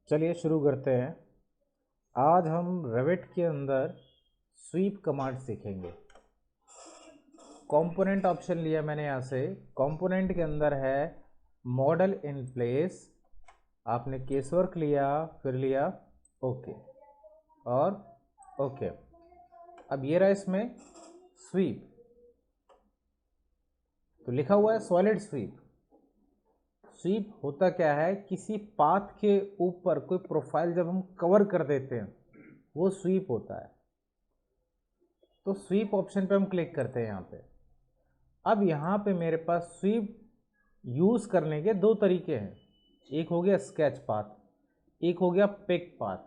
चलिए शुरू करते हैं। आज हम रेविट के अंदर स्वीप कमांड सीखेंगे। कंपोनेंट ऑप्शन लिया मैंने यहाँ से। कंपोनेंट के अंदर है मॉडल इन प्लेस, आपने केस वर्क लिया, फिर लिया ओके और ओके। अब ये रहा इसमें स्वीप, तो लिखा हुआ है सॉलिड स्वीप। स्वीप होता क्या है, किसी पाथ के ऊपर कोई प्रोफाइल जब हम कवर कर देते हैं वो स्वीप होता है। तो स्वीप ऑप्शन पे हम क्लिक करते हैं यहाँ पे। अब यहाँ पे मेरे पास स्वीप यूज़ करने के दो तरीके हैं। एक हो गया स्केच पाथ, एक हो गया पिक पाथ।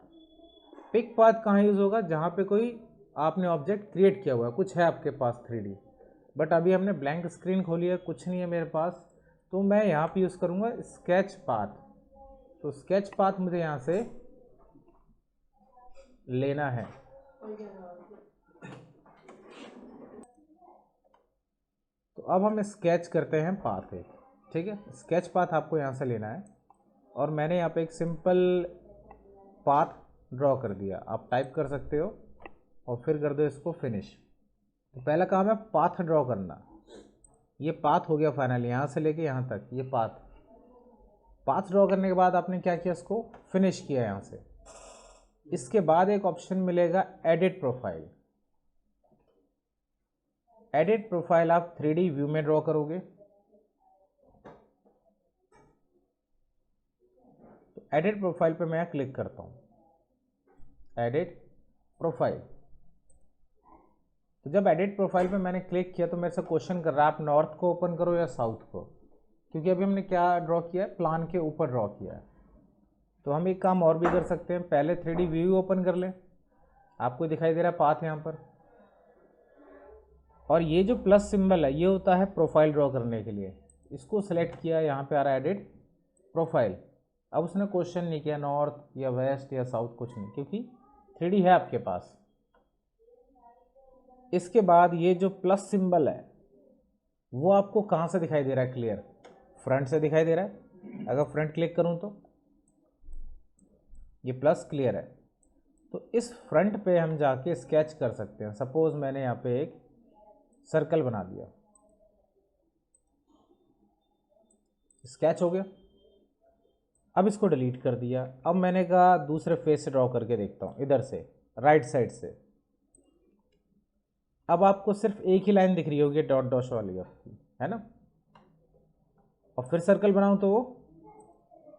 पिक पाथ कहाँ यूज़ होगा, जहाँ पे कोई आपने ऑब्जेक्ट क्रिएट किया हुआ है, कुछ है आपके पास 3D, बट अभी हमने ब्लैंक स्क्रीन खोली है, कुछ नहीं है मेरे पास, तो मैं यहाँ पे यूज़ करूँगा स्केच पाथ। तो स्केच पाथ मुझे यहाँ से लेना है। तो अब हम स्केच करते हैं पाथ एक, ठीक है। स्केच पाथ आपको यहाँ से लेना है और मैंने यहाँ पे एक सिंपल पाथ ड्रॉ कर दिया। आप टाइप कर सकते हो और फिर कर दो इसको फिनिश। तो पहला काम है पाथ ड्रॉ करना। ये पाथ हो गया फाइनल, यहाँ से लेके यहाँ तक ये पाथ ड्रॉ करने के बाद आपने क्या किया, इसको फिनिश किया यहाँ से। इसके बाद एक ऑप्शन मिलेगा एडिट प्रोफाइल। एडिट प्रोफाइल आप 3D व्यू में ड्रॉ करोगे। तो एडिट प्रोफाइल पे मैं क्लिक करता हूँ, एडिट प्रोफाइल। तो जब एडिट प्रोफाइल पे मैंने क्लिक किया तो मेरे से क्वेश्चन कर रहा है आप नॉर्थ को ओपन करो या साउथ को, क्योंकि अभी हमने क्या ड्रॉ किया है, प्लान के ऊपर ड्रॉ किया है। तो हम एक काम और भी कर सकते हैं, पहले 3D व्यू ओपन कर लें। आपको दिखाई दे रहा है पाथ यहाँ पर, और ये जो प्लस सिंबल है ये होता है प्रोफाइल ड्रॉ करने के लिए। इसको सेलेक्ट किया, यहाँ पे आ रहा है एडिट प्रोफाइल। अब उसने क्वेश्चन नहीं किया नॉर्थ या वेस्ट या साउथ, कुछ नहीं, क्योंकि 3D है आपके पास। इसके बाद ये जो प्लस सिंबल है वो आपको कहाँ से दिखाई दे रहा है, क्लियर फ्रंट से दिखाई दे रहा है। अगर फ्रंट क्लिक करूँ तो ये प्लस क्लियर है। तो इस फ्रंट पे हम जाके स्केच कर सकते हैं। सपोज मैंने यहाँ पे एक सर्कल बना दिया, स्केच हो गया। अब इसको डिलीट कर दिया। अब मैंने कहा दूसरे फेस से ड्रॉ करके देखता हूँ, इधर से राइट साइड से। अब आपको सिर्फ एक ही लाइन दिख रही होगी डॉट डॉट वाली आपकी, है ना। और फिर सर्कल बनाऊं तो वो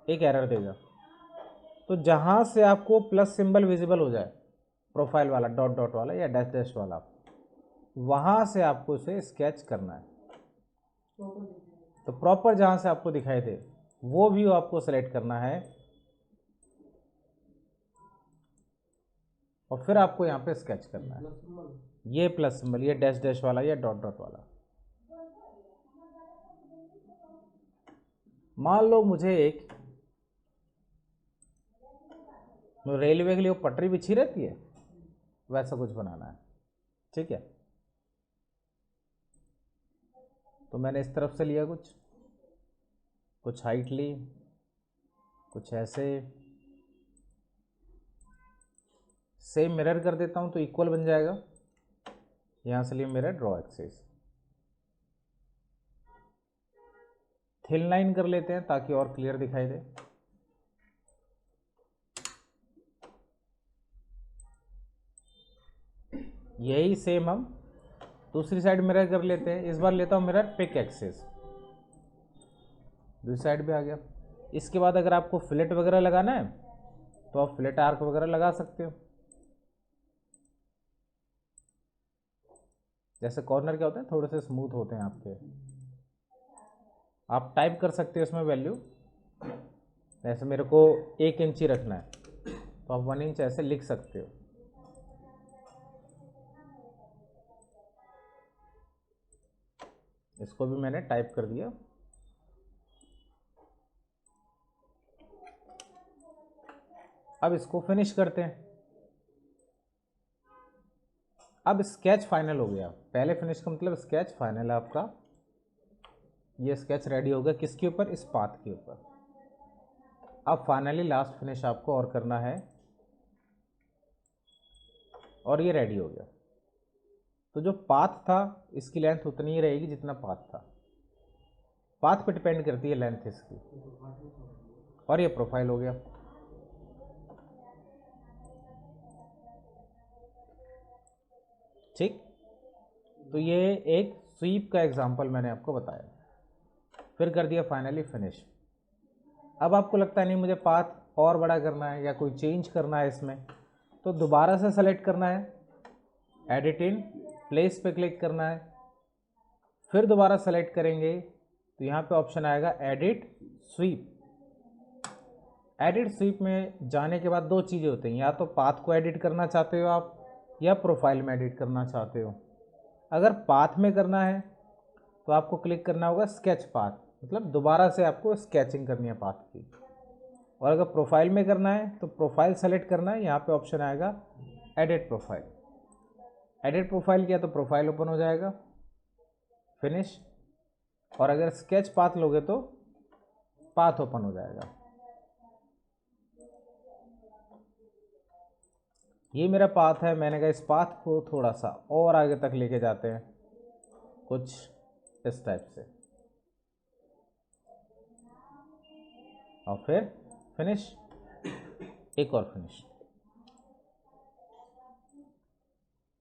एक एरर देगा। तो जहां से आपको प्लस सिंबल विजिबल हो जाए, प्रोफाइल वाला डॉट डॉट वाला या डैश डैश वाला, वहां से आपको इसे स्केच करना है। तो प्रॉपर जहां से आपको दिखाई दे वो व्यू आपको सेलेक्ट करना है और फिर आपको यहाँ पे स्केच करना है। ये प्लस सिंबल, ये डैश डैश वाला या डॉट डॉट वाला। मान लो मुझे एक रेलवे के लिए वो पटरी बिछी रहती है, वैसा कुछ बनाना है, ठीक है। तो मैंने इस तरफ से लिया, कुछ हाइट ली, कुछ ऐसे। सेम मिरर कर देता हूँ तो इक्वल बन जाएगा। यहाँ से लिए mirror draw axis, thin line कर लेते हैं ताकि और क्लियर दिखाई दे। यही सेम हम दूसरी साइड मिरर कर लेते हैं। इस बार लेता हूँ मिरर पिक एक्सिस, दूसरी साइड भी आ गया। इसके बाद अगर आपको फिलेट वगैरह लगाना है तो आप फिलेट आर्क वगैरह लगा सकते हो। जैसे कॉर्नर क्या होते हैं, थोड़े से स्मूथ होते हैं आपके। आप टाइप कर सकते हो इसमें वैल्यू, जैसे मेरे को 1 इंच ही रखना है तो आप 1 इंच ऐसे लिख सकते हो। इसको भी मैंने टाइप कर दिया। अब इसको फिनिश करते हैं। अब स्केच फाइनल हो गया। पहले फिनिश का मतलब स्केच फाइनल है आपका। ये स्केच रेडी हो गया किसके ऊपर, इस पाथ के ऊपर। अब फाइनली लास्ट फिनिश आपको और करना है और ये रेडी हो गया। तो जो पाथ था इसकी लेंथ उतनी ही रहेगी जितना पाथ था, पाथ पे डिपेंड करती है लेंथ इसकी। और ये प्रोफाइल हो गया। ठीक, तो ये एक स्वीप का एग्जांपल मैंने आपको बताया, फिर कर दिया फाइनली फिनिश। अब आपको लगता है नहीं मुझे पाथ और बड़ा करना है या कोई चेंज करना है इसमें, तो दोबारा से सेलेक्ट करना है, एडिट इन प्लेस पे क्लिक करना है, फिर दोबारा सेलेक्ट करेंगे तो यहाँ पे ऑप्शन आएगा एडिट स्वीप। एडिट स्वीप में जाने के बाद दो चीज़ें होती हैं, या तो पाथ को एडिट करना चाहते हो आप या प्रोफाइल में एडिट करना चाहते हो। अगर पाथ में करना है तो आपको क्लिक करना होगा स्केच पाथ, मतलब दोबारा से आपको स्केचिंग करनी है पाथ की। और अगर प्रोफाइल में करना है तो प्रोफाइल सेलेक्ट करना है, यहाँ पे ऑप्शन आएगा एडिट प्रोफाइल। एडिट प्रोफाइल किया तो प्रोफाइल ओपन हो जाएगा, फिनिश। और अगर स्केच पाथ लोगे तो पाथ ओपन हो जाएगा। ये मेरा पाथ है, मैंने कहा इस पाथ को थोड़ा सा और आगे तक लेके जाते हैं, कुछ इस टाइप से, और फिर फिनिश, एक और फिनिश।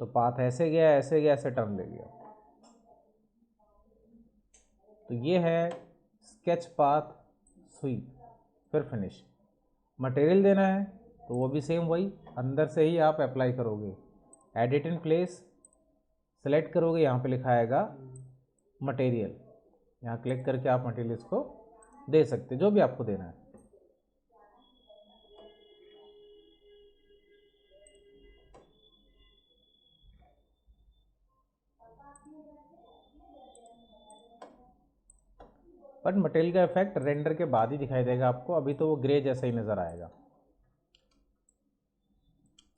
तो पाथ ऐसे गया ऐसे गया ऐसे टर्न ले लिया। तो ये है स्केच पाथ स्वीप, फिर फिनिश। मटेरियल देना है तो वो भी सेम वही, अंदर से ही आप अप्लाई करोगे, एडिट इन प्लेस सेलेक्ट करोगे, यहाँ पे लिखा आएगा मटेरियल, यहाँ क्लिक करके आप मटेरियल इसको दे सकते जो भी आपको देना है। बट मटेरियल का इफेक्ट रेंडर के बाद ही दिखाई देगा आपको, अभी तो वो ग्रे जैसा ही नज़र आएगा,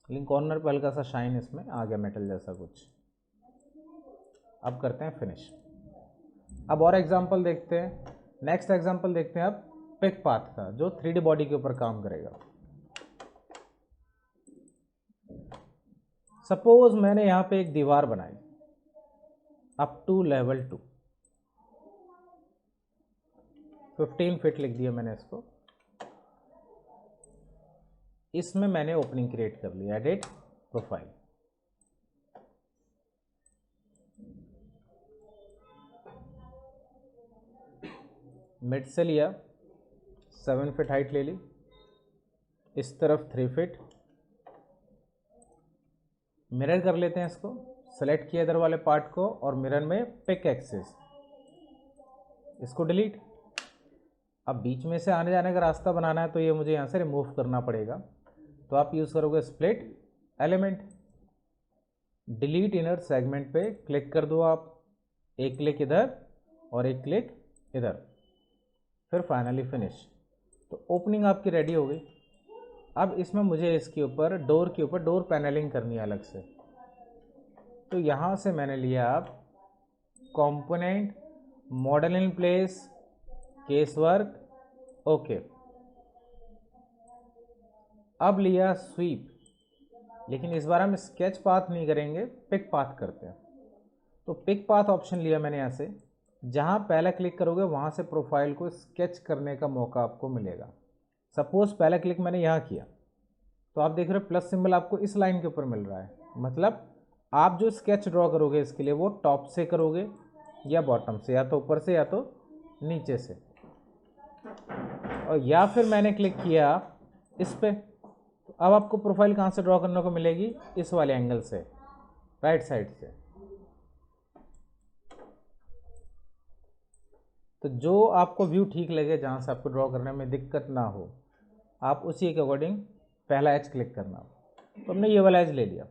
लेकिन कॉर्नर पर हल्का सा शाइन इसमें आ गया, मेटल जैसा कुछ। अब करते हैं फिनिश। अब और एग्जांपल देखते हैं, नेक्स्ट एग्जांपल देखते हैं अब पिक पाथ का, जो 3D बॉडी के ऊपर काम करेगा। सपोज मैंने यहाँ पे एक दीवार बनाई अप टू लेवल 2, 15 फीट लिख दिया मैंने इसको। इसमें मैंने ओपनिंग क्रिएट कर लिया, एडिट प्रोफाइल। मिड से लिया, 7 फीट हाइट ले ली, इस तरफ 3 फीट। मिरर कर लेते हैं इसको, सेलेक्ट किया इधर वाले पार्ट को और मिरर में पिक एक्सिस, इसको डिलीट। अब बीच में से आने जाने का रास्ता बनाना है तो ये मुझे यहाँ से रिमूव करना पड़ेगा, तो आप यूज़ करोगे split element. Delete inner segment पे क्लिक कर दो आप, एक क्लिक इधर और एक क्लिक इधर, फिर फाइनली फिनिश। तो ओपनिंग आपकी रेडी हो गई। अब इसमें मुझे इसके ऊपर डोर के ऊपर डोर पैनलिंग करनी है अलग से, तो यहाँ से मैंने लिया आप component, model in place, case work, okay. अब लिया स्वीप, लेकिन इस बार हम स्केच पाथ नहीं करेंगे, पिक पाथ करते हैं। तो पिक पाथ ऑप्शन लिया मैंने यहाँ से, जहाँ पहला क्लिक करोगे वहाँ से प्रोफाइल को स्केच करने का मौका आपको मिलेगा। सपोज पहला क्लिक मैंने यहाँ किया तो आप देख रहे हो प्लस सिंबल आपको इस लाइन के ऊपर मिल रहा है, मतलब आप जो स्केच ड्रॉ करोगे इसके लिए वो टॉप से करोगे या बॉटम से, या तो ऊपर से या तो नीचे से। और या फिर मैंने क्लिक किया इस पे, तो अब आपको प्रोफाइल कहाँ से ड्रॉ करने को मिलेगी, इस वाले एंगल से, राइट साइड से। तो जो आपको व्यू ठीक लगे, जहाँ से आपको ड्रॉ करने में दिक्कत ना हो, आप उसी के अकॉर्डिंग पहला एज क्लिक करना। तो हमने ये वाला एज ले लिया,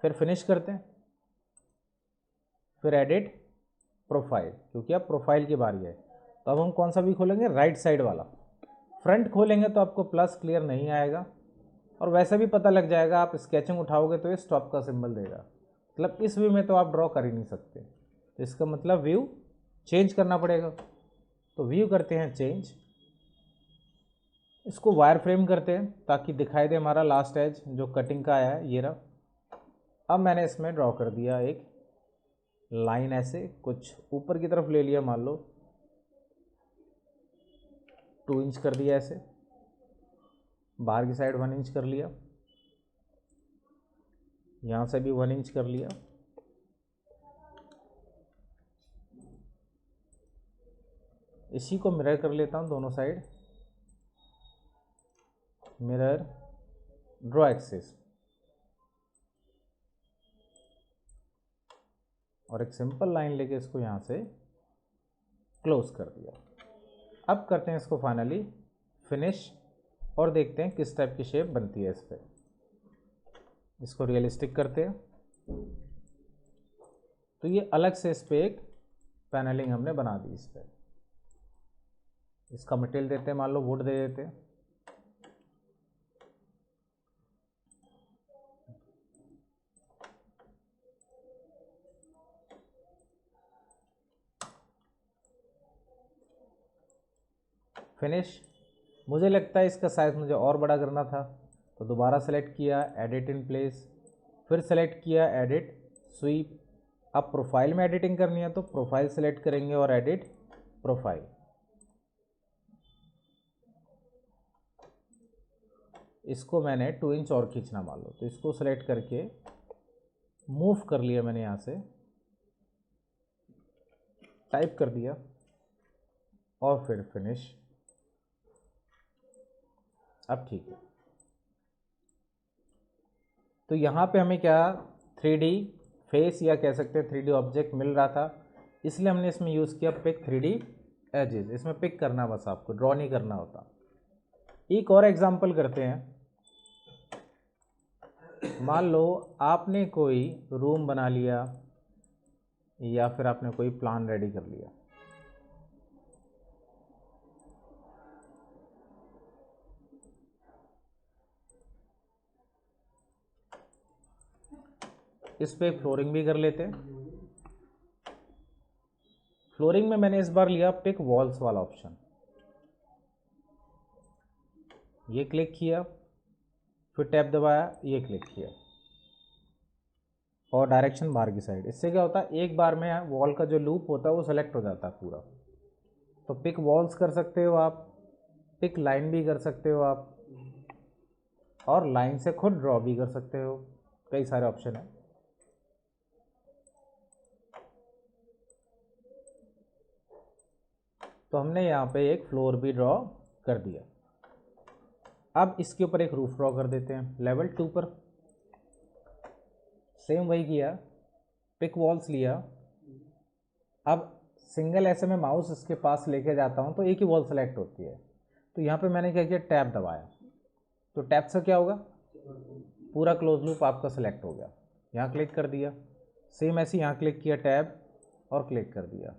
फिर फिनिश करते हैं, फिर एडिट प्रोफाइल, क्योंकि अब प्रोफाइल की बारी है। तो अब हम कौन सा भी खोलेंगे, राइट साइड वाला। फ्रंट खोलेंगे तो आपको प्लस क्लियर नहीं आएगा, और वैसे भी पता लग जाएगा, आप स्केचिंग उठाओगे तो ये स्टॉप का सिंबल देगा, मतलब इस व्यू में तो आप ड्रॉ कर ही नहीं सकते। तो इसका मतलब व्यू चेंज करना पड़ेगा। तो व्यू करते हैं चेंज, इसको वायर फ्रेम करते हैं ताकि दिखाई दे हमारा लास्ट एज जो कटिंग का आया है, ये रहा। अब मैंने इसमें ड्रॉ कर दिया एक लाइन, ऐसे कुछ ऊपर की तरफ ले लिया, मान लो 2 इंच कर दिया, ऐसे बाहर की साइड 1 इंच कर लिया, यहाँ से भी 1 इंच कर लिया। इसी को मिरर कर लेता हूँ दोनों साइड, मिरर ड्रॉ एक्सिस, और एक सिंपल लाइन लेके इसको यहाँ से क्लोज कर दिया। अब करते हैं इसको फाइनली फिनिश और देखते हैं किस टाइप की शेप बनती है इस पर। इसको रियलिस्टिक करते हैं, तो ये अलग से इस पर एक पैनलिंग हमने बना दी। इस पर इसका मटेरियल देते हैं, मान लो वुड दे देते हैं। फिनिश। मुझे लगता है इसका साइज़ मुझे और बड़ा करना था, तो दोबारा सेलेक्ट किया एडिट इन प्लेस, फिर सेलेक्ट किया एडिट स्वीप। अब प्रोफाइल में एडिटिंग करनी है तो प्रोफाइल सेलेक्ट करेंगे और एडिट प्रोफाइल। इसको मैंने 2 इंच और खींचना मान लो, तो इसको सेलेक्ट करके मूव कर लिया मैंने, यहाँ से टाइप कर दिया और फिर फिनिश। अब ठीक है, तो यहाँ पे हमें क्या 3D फेस या कह सकते हैं 3D ऑब्जेक्ट मिल रहा था, इसलिए हमने इसमें यूज़ किया पिक 3D एजेस। इसमें पिक करना, बस आपको ड्रॉ नहीं करना होता। एक और एग्जांपल करते हैं। मान लो आपने कोई रूम बना लिया या फिर आपने कोई प्लान रेडी कर लिया, इस पे फ्लोरिंग भी कर लेते हैं। फ्लोरिंग में मैंने इस बार लिया पिक वॉल्स वाला ऑप्शन, ये क्लिक किया, फिर टैब दबाया, ये क्लिक किया और डायरेक्शन बाहर की साइड। इससे क्या होता है, एक बार में वॉल का जो लूप होता है वो सेलेक्ट हो जाता है पूरा। तो पिक वॉल्स कर सकते हो आप, पिक लाइन भी कर सकते हो आप, और लाइन से खुद ड्रॉ भी कर सकते हो। कई सारे ऑप्शन है। तो हमने यहाँ पे एक फ्लोर भी ड्रॉ कर दिया। अब इसके ऊपर एक रूफ ड्रॉ कर देते हैं लेवल 2 पर। सेम वही किया, पिक वॉल्स लिया। अब सिंगल ऐसे में माउस इसके पास लेके जाता हूँ तो एक ही वॉल सेलेक्ट होती है। तो यहाँ पे मैंने क्या किया, टैब दबाया, तो टैब से क्या होगा, पूरा क्लोज लूप आपका सेलेक्ट हो गया। यहाँ क्लिक कर दिया, सेम ऐसे यहाँ क्लिक किया टैब और क्लिक कर दिया,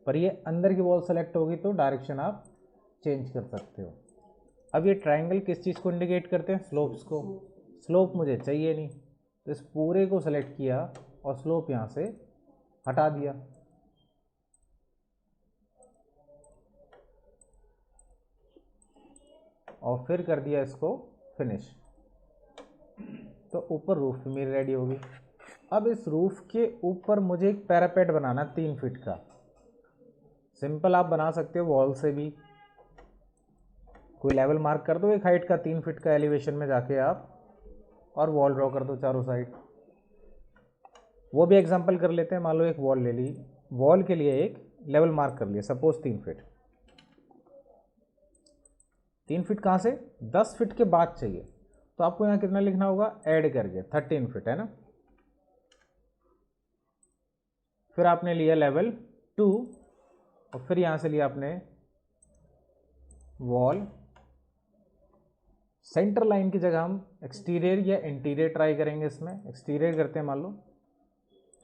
पर ये अंदर की वॉल सेलेक्ट होगी तो डायरेक्शन आप चेंज कर सकते हो। अब ये ट्रायंगल किस चीज़ को इंडिकेट करते हैं, स्लोप्स को। स्लोप मुझे चाहिए नहीं, तो इस पूरे को सेलेक्ट किया और स्लोप यहाँ से हटा दिया। और फिर कर दिया इसको फिनिश, तो ऊपर रूफ मेरी रेडी होगी। अब इस रूफ के ऊपर मुझे एक पैरापेट बनाना 3 फीट का। सिंपल आप बना सकते हो वॉल से भी, कोई लेवल मार्क कर दो एक हाइट का 3 फीट का एलिवेशन में जाके आप, और वॉल ड्रॉ कर दो चारों साइड। वो भी एग्जांपल कर लेते हैं। मान लो एक वॉल ले ली, वॉल के लिए एक लेवल मार्क कर लिया, सपोज 3 फीट। 3 फीट कहाँ से, 10 फीट के बाद चाहिए, तो आपको यहाँ कितना लिखना होगा, ऐड करके 13 फीट, है ना। फिर आपने लिया लेवल 2 और फिर यहाँ से लिया आपने वॉल। सेंटर लाइन की जगह हम एक्सटीरियर या इंटीरियर ट्राई करेंगे। इसमें एक्सटीरियर करते हैं, मान लो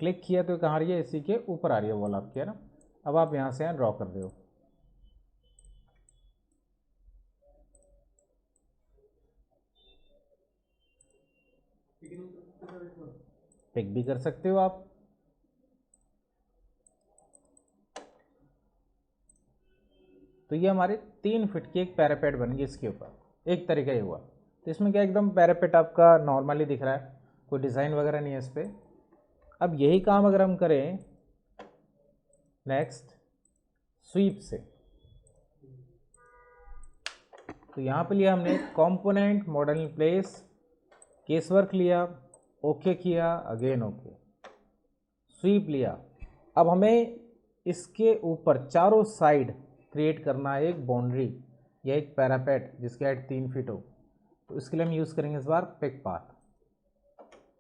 क्लिक किया तो कहाँ आ रही है, इसी के ऊपर आ रही है वॉल आपकी, है ना। अब आप यहाँ से ड्रॉ कर रहे हो, पिक भी कर सकते हो आप। तो ये हमारे 3 फीट की एक पैरापेट बन गई इसके ऊपर, एक तरीका ये हुआ। तो इसमें क्या एकदम पैरापेट आपका नॉर्मली दिख रहा है, कोई डिज़ाइन वगैरह नहीं है इस पर। अब यही काम अगर हम करें नेक्स्ट स्वीप से, तो यहाँ पे लिया हमने component model in place, case work लिया, ओके किया, अगेन ओके, स्वीप लिया। अब हमें इसके ऊपर चारों साइड क्रिएट करना है एक बाउंड्री या एक पैरापेट जिसकी हाइट 3 फीट हो। तो इसके लिए हम यूज़ करेंगे इस बार पिक पाथ।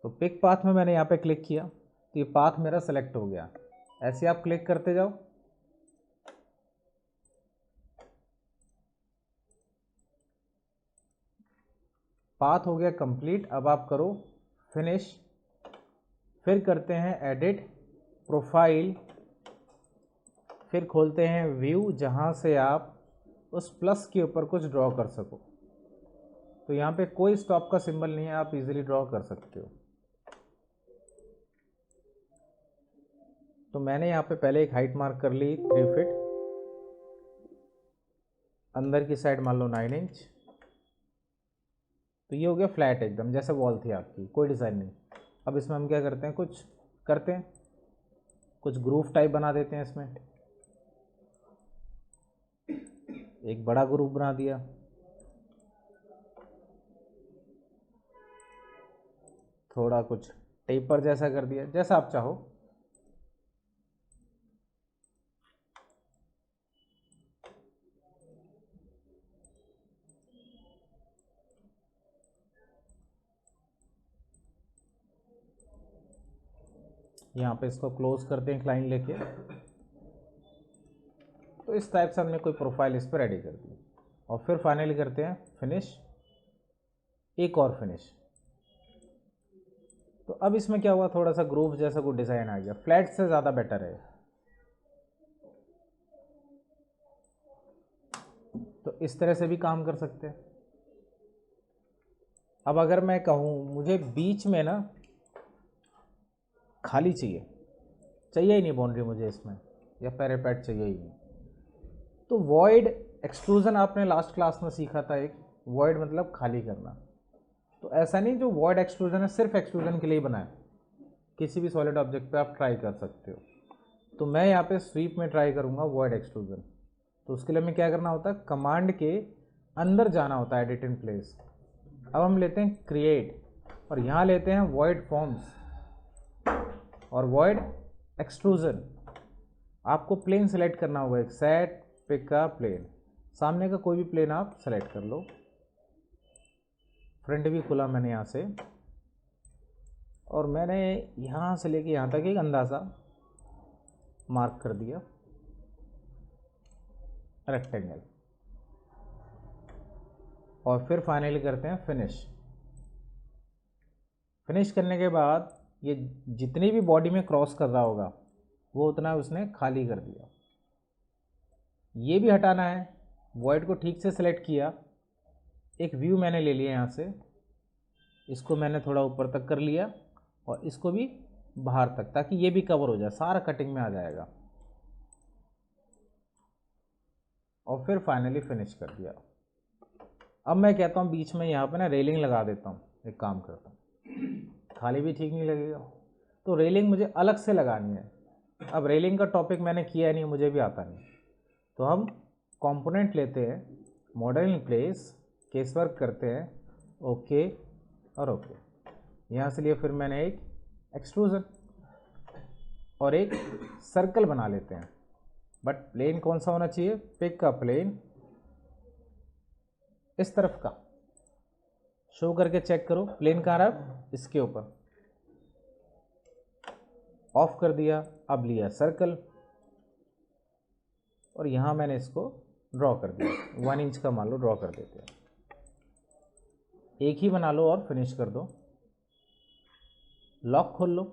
तो पिक पाथ में मैंने यहाँ पे क्लिक किया तो ये पाथ मेरा सेलेक्ट हो गया। ऐसे आप क्लिक करते जाओ, पाथ हो गया कंप्लीट। अब आप करो फिनिश, फिर करते हैं एडिट, प्रोफाइल, फिर खोलते हैं व्यू जहाँ से आप उस प्लस के ऊपर कुछ ड्रॉ कर सको। तो यहाँ पे कोई स्टॉप का सिंबल नहीं है, आप इजीली ड्रॉ कर सकते हो। तो मैंने यहाँ पे पहले एक हाइट मार्क कर ली 3 फीट, अंदर की साइड मान लो 9 इंच। तो ये हो गया फ्लैट एकदम, जैसे वॉल थी आपकी, कोई डिज़ाइन नहीं। अब इसमें हम क्या करते हैं, कुछ करते हैं, कुछ ग्रूव टाइप बना देते हैं इसमें। एक बड़ा ग्रूव बना दिया, थोड़ा कुछ टेपर जैसा कर दिया, जैसा आप चाहो। यहाँ पे इसको क्लोज करते हैं क्लाइन लेके। तो इस टाइप से हमने कोई प्रोफाइल इस पर रेडी कर दी और फिर फाइनली करते हैं फिनिश, एक और फिनिश। तो अब इसमें क्या हुआ, थोड़ा सा ग्रूव जैसा कोई डिज़ाइन आ गया, फ्लैट से ज़्यादा बेटर है। तो इस तरह से भी काम कर सकते हैं। अब अगर मैं कहूँ मुझे बीच में ना खाली चाहिए, चाहिए ही नहीं बाउंड्री मुझे इसमें, या पैरापेट चाहिए ही नहीं, तो वॉइड एक्सट्रूजन आपने लास्ट क्लास में सीखा था एक, वॉइड मतलब खाली करना। तो ऐसा नहीं जो वॉइड एक्सट्रूजन है सिर्फ एक्सट्रूजन के लिए बना है, किसी भी सॉलिड ऑब्जेक्ट पे आप ट्राई कर सकते हो। तो मैं यहाँ पे स्वीप में ट्राई करूँगा वॉइड एक्सट्रूजन। तो उसके लिए हमें क्या करना होता है, कमांड के अंदर जाना होता है, एडिट इन प्लेस। अब हम लेते हैं क्रिएट और यहाँ लेते हैं वॉइड फॉर्म्स और वॉइड एक्सट्रूजन। आपको प्लेन सेलेक्ट करना होगा, एक सेट पिक का प्लेन, सामने का कोई भी प्लेन आप सेलेक्ट कर लो। फ्रंट भी खुला मैंने यहाँ से, और मैंने यहाँ से लेके यहाँ तक एक अंदाज़ा मार्क कर दिया रेक्टेंगल। और फिर फाइनली करते हैं फिनिश। फिनिश करने के बाद ये जितनी भी बॉडी में क्रॉस कर रहा होगा वो उतना उसने खाली कर दिया। ये भी हटाना है, वॉइड को ठीक से सेलेक्ट किया, एक व्यू मैंने ले लिया यहाँ से, इसको मैंने थोड़ा ऊपर तक कर लिया और इसको भी बाहर तक, ताकि ये भी कवर हो जाए, सारा कटिंग में आ जाएगा। और फिर फाइनली फिनिश कर दिया। अब मैं कहता हूँ बीच में यहाँ पे ना रेलिंग लगा देता हूँ, एक काम करता हूँ, खाली भी ठीक नहीं लगेगा, तो रेलिंग मुझे अलग से लगानी है। अब रेलिंग का टॉपिक मैंने किया नहीं, मुझे भी आता नहीं, तो हम कंपोनेंट लेते हैं, model in place, case work करते हैं, ओके और ओके। यहाँ से लिए फिर मैंने एक एक्सट्रूजन और एक सर्कल बना लेते हैं, बट प्लेन कौन सा होना चाहिए, पिक का प्लेन इस तरफ का, शो करके चेक करो प्लेन कहाँ रहा, इसके ऊपर, ऑफ कर दिया। अब लिया सर्कल और यहाँ मैंने इसको ड्रॉ कर दिया, 1 इंच का मान लो ड्रॉ कर देते हैं, एक ही बना लो और फिनिश कर दो। लॉक खोल लो,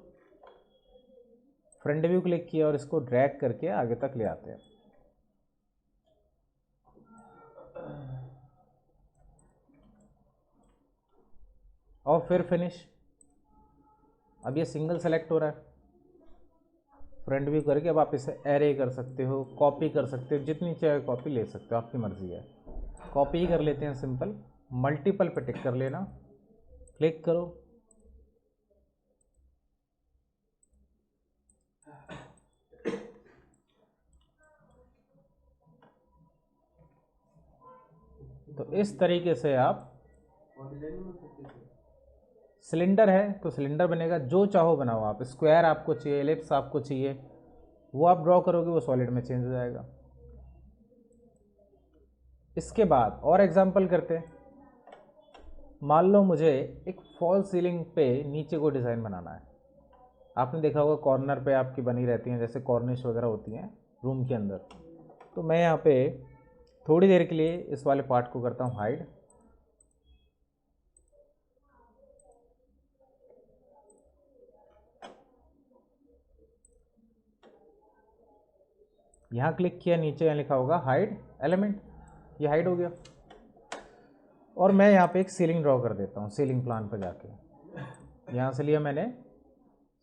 फ्रंट व्यू क्लिक किया और इसको ड्रैग करके आगे तक ले आते हैं। और फिर फिनिश। अब ये सिंगल सेलेक्ट हो रहा है, फ्रंट व्यू करके अब आप इसे एरे कर सकते हो, कॉपी कर सकते हो, जितनी चाहे कॉपी ले सकते हो, आपकी मर्जी है। कॉपी ही कर लेते हैं सिंपल, मल्टीपल पे टिक कर लेना, क्लिक करो। तो इस तरीके से आप, सिलेंडर है तो सिलेंडर बनेगा, जो चाहो बनाओ आप, स्क्वायर आपको चाहिए, एलिप्स आपको चाहिए, वो आप ड्रॉ करोगे, वो सॉलिड में चेंज हो जाएगा। इसके बाद और एग्जांपल करते हैं। मान लो मुझे एक फॉल सीलिंग पे नीचे को डिज़ाइन बनाना है। आपने देखा होगा कॉर्नर पे आपकी बनी रहती हैं, जैसे कॉर्निश वगैरह होती हैं रूम के अंदर। तो मैं यहाँ पे थोड़ी देर के लिए इस वाले पार्ट को करता हूँ हाइड। यहाँ क्लिक किया, नीचे यहाँ लिखा होगा हाइड एलिमेंट, ये हाइड हो गया। और मैं यहाँ पे एक सीलिंग ड्रॉ कर देता हूँ, सीलिंग प्लान पर जाके यहाँ से लिया मैंने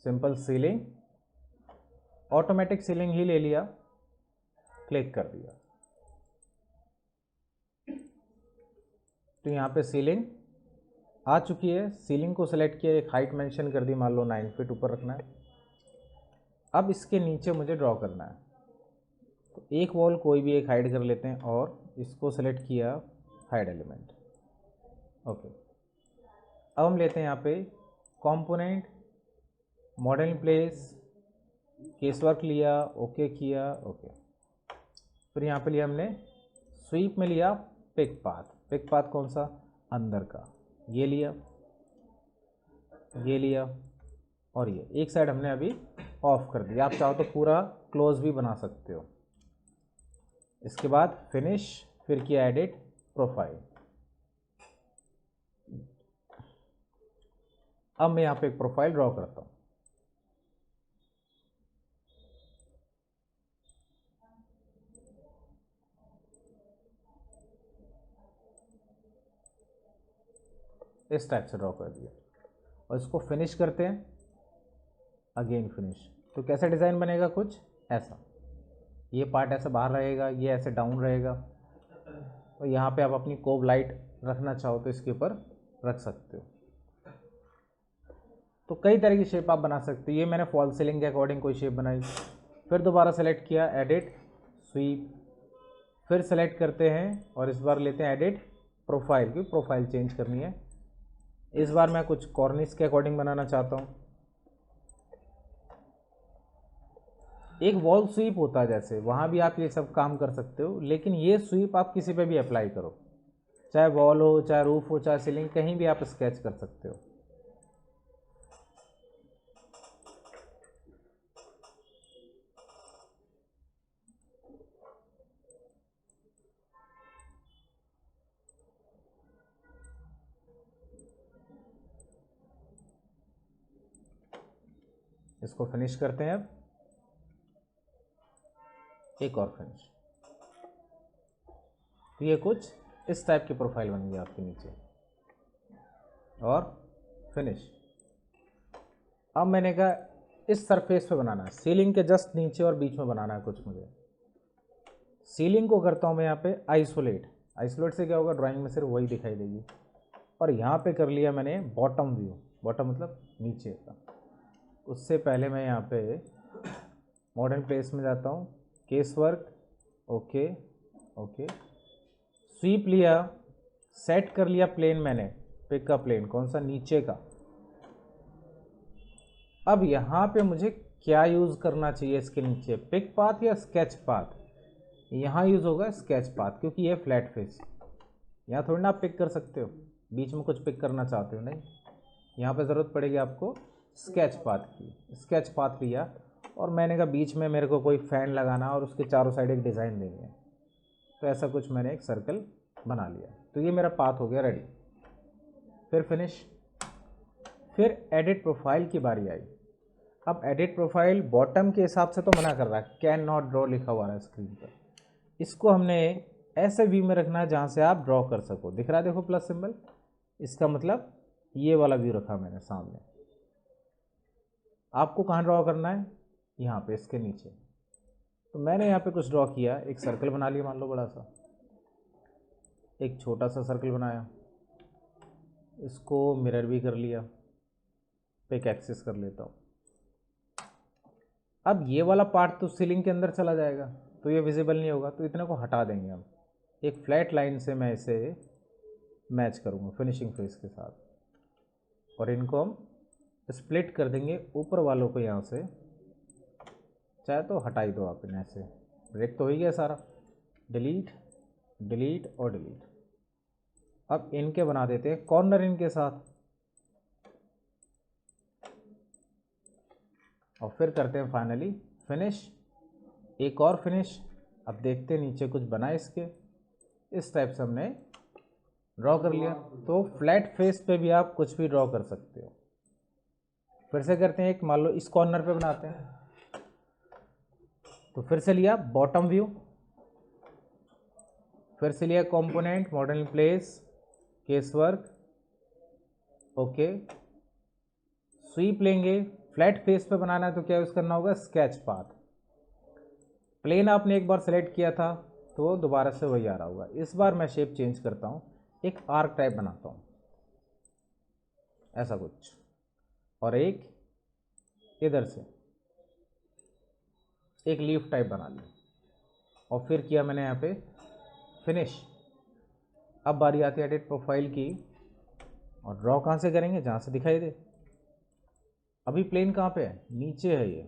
सिंपल सीलिंग, ऑटोमेटिक सीलिंग ही ले लिया, क्लिक कर दिया। तो यहाँ पे सीलिंग आ चुकी है। सीलिंग को सेलेक्ट किया, एक हाइट मेंशन कर दी, मान लो 9 फीट ऊपर रखना है। अब इसके नीचे मुझे ड्रॉ करना है, तो एक वॉल कोई भी एक हाइड कर लेते हैं और इसको सेलेक्ट किया हाइड एलिमेंट, ओके। अब हम लेते हैं यहाँ पे component, model place, case work लिया, ओके किया, ओके। फिर यहाँ पे लिया हमने स्वीप में लिया पिक पाथ। पिक पाथ कौन सा, अंदर का, ये लिया, ये लिया, और ये एक साइड हमने अभी ऑफ कर दिया। आप चाहो तो पूरा क्लोज भी बना सकते हो। इसके बाद फिनिश, फिर किया एडिट प्रोफाइल। अब मैं यहाँ पे एक प्रोफाइल ड्रॉ करता हूँ। इस टाइप से ड्रॉ कर दिया और इसको फिनिश करते हैं, अगेन फिनिश। तो कैसा डिज़ाइन बनेगा, कुछ ऐसा। ये पार्ट ऐसा बाहर रहेगा, ये ऐसे डाउन रहेगा, और यहाँ पे आप अपनी कोब लाइट रखना चाहो तो इसके ऊपर रख सकते हो। तो कई तरह की शेप आप बना सकते हो। ये मैंने फॉल सीलिंग के अकॉर्डिंग कोई शेप बनाई। फिर दोबारा सेलेक्ट किया एडिट स्वीप, फिर सेलेक्ट करते हैं और इस बार लेते हैं एडिट प्रोफाइल, क्योंकि प्रोफाइल चेंज करनी है। इस बार मैं कुछ कॉर्निश के अकॉर्डिंग बनाना चाहता हूँ। एक वॉल स्वीप होता है जैसे, वहाँ भी आप ये सब काम कर सकते हो, लेकिन ये स्वीप आप किसी पे भी अप्लाई करो, चाहे वॉल हो, चाहे रूफ हो, चाहे सीलिंग, कहीं भी आप स्केच कर सकते हो। इसको फिनिश करते हैं। अब एक और फिनिश। तो ये कुछ इस टाइप की प्रोफाइल बन गई आपके नीचे, और फिनिश। अब मैंने कहा इस सरफेस पे बनाना है, सीलिंग के जस्ट नीचे और बीच में बनाना है कुछ मुझे। सीलिंग को करता हूँ मैं यहाँ पे आइसोलेट। आइसोलेट से क्या होगा, ड्राइंग में सिर्फ वही दिखाई देगी। और यहाँ पे कर लिया मैंने बॉटम व्यू, बॉटम मतलब नीचे का। उससे पहले मैं यहाँ पे मॉडर्न प्लेस में जाता हूँ, case work, okay okay, sweep लिया, सेट कर लिया प्लेन मैंने, पिक का प्लेन कौन सा, नीचे का। अब यहाँ पे मुझे क्या यूज़ करना चाहिए इसके नीचे, पिक पाथ या स्केच पाथ। यहाँ यूज़ होगा स्केच पाथ, क्योंकि ये फ्लैट फेस। यहाँ थोड़ी ना आप पिक कर सकते हो, बीच में कुछ पिक करना चाहते हो, नहीं। यहाँ पे ज़रूरत पड़ेगी आपको स्केच पाथ की। स्केच पाथ लिया और मैंने कहा बीच में मेरे को कोई फैन लगाना और उसके चारों साइड एक डिज़ाइन देनी है, तो ऐसा कुछ मैंने एक सर्कल बना लिया। तो ये मेरा पाथ हो गया रेडी। फिर फिनिश, फिर एडिट प्रोफाइल की बारी आई। अब एडिट प्रोफाइल बॉटम के हिसाब से तो मना कर रहा है, कैन नॉट ड्रॉ लिखा हुआ है स्क्रीन पर। इसको हमने ऐसे व्यू में रखना है जहाँ से आप ड्रॉ कर सको। दिख रहा है देखो प्लस सिंबल, इसका मतलब ये वाला व्यू रखा मैंने सामने। आपको कहाँ ड्रॉ करना है, यहाँ पे इसके नीचे। तो मैंने यहाँ पे कुछ ड्रॉ किया, एक सर्कल बना लिया मान लो बड़ा सा, एक छोटा सा सर्कल बनाया, इसको मिरर भी कर लिया, पिक एक्सिस कर लेता हूँ। अब ये वाला पार्ट तो सीलिंग के अंदर चला जाएगा तो ये विजिबल नहीं होगा, तो इतने को हटा देंगे हम। एक फ्लैट लाइन से मैं इसे मैच करूँगा फिनिशिंग फेस के साथ, और इनको हम स्प्लिट कर देंगे ऊपर वालों को यहाँ से, चाहे तो हटा ही दो आप इन्हें ऐसे। ब्रेक तो हो ही गया सारा, डिलीट डिलीट और डिलीट। अब इनके बना देते हैं कॉर्नर इनके साथ, और फिर करते हैं फाइनली फिनिश, एक और फिनिश। अब देखते हैं नीचे कुछ बना इसके, इस टाइप से हमने ड्रॉ कर लिया। तो फ्लैट फेस पे भी आप कुछ भी ड्रॉ कर सकते हो। फिर से करते हैं, एक मान लो इस कॉर्नर पे बनाते हैं, तो फिर से लिया बॉटम व्यू, फिर से लिया component model in place case work, okay. Sweep लेंगे, फ्लैट फेस पे बनाना है तो क्या यूज़ करना होगा, स्केच पाथ। प्लेन आपने एक बार सेलेक्ट किया था तो दोबारा से वही आ रहा होगा। इस बार मैं शेप चेंज करता हूँ, एक आर्क टाइप बनाता हूँ ऐसा कुछ, और एक इधर से एक लीफ टाइप बना लिया, और फिर किया मैंने यहाँ पे फिनिश। अब बारी आती है एडिट प्रोफाइल की, और ड्रॉ कहाँ से करेंगे, जहाँ से दिखाई दे। अभी प्लेन कहाँ पे है, नीचे है ये,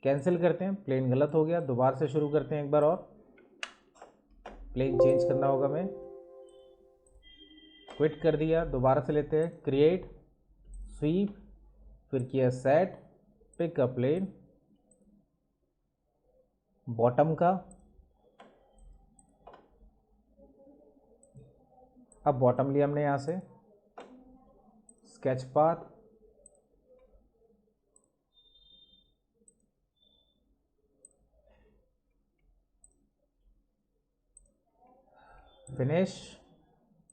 कैंसिल करते हैं, प्लेन गलत हो गया, दोबारा से शुरू करते हैं एक बार और। प्लेन चेंज करना होगा, मैं क्विट कर दिया, दोबारा से लेते हैं, क्रिएट स्वीप, फिर किया set, pick a plane bottom का। अब बॉटम लिया हमने यहाँ से, sketch path, finish,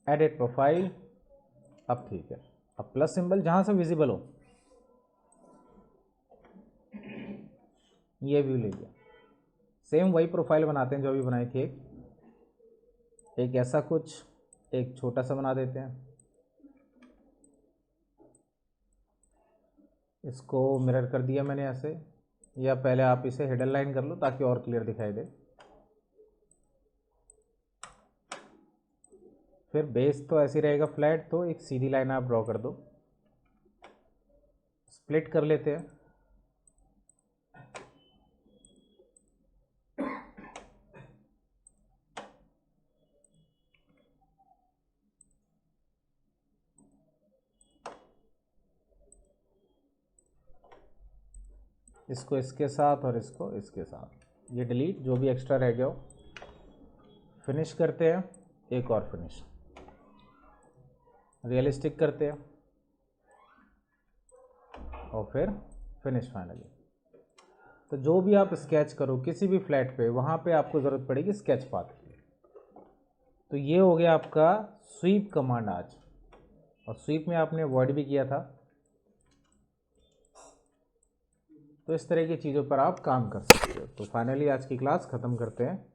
edit profile. अब ठीक है, अब प्लस सिंबल जहाँ से विजिबल हो ये व्यू ले लिया। सेम वही प्रोफाइल बनाते हैं जो अभी बनाई थी, एक ऐसा कुछ, एक छोटा सा बना देते हैं, इसको मिरर कर दिया मैंने ऐसे, या पहले आप इसे हिडन लाइन कर लो ताकि और क्लियर दिखाई दे। फिर बेस तो ऐसे ही रहेगा फ्लैट, तो एक सीधी लाइन आप ड्रॉ कर दो, स्प्लिट कर लेते हैं, इसको इसके साथ और इसको इसके साथ, ये डिलीट, जो भी एक्स्ट्रा रह गया हो। फिनिश करते हैं, एक और फिनिश, रियलिस्टिक करते हैं, और फिर फिनिश फाइनली। तो जो भी आप स्केच करो किसी भी फ्लैट पे, वहाँ पे आपको ज़रूरत पड़ेगी स्केच पाथ की। तो ये हो गया आपका स्वीप कमांड आज, और स्वीप में आपने वर्ड भी किया था। तो इस तरह की चीज़ों पर आप काम कर सकते हो। तो फाइनली आज की क्लास ख़त्म करते हैं।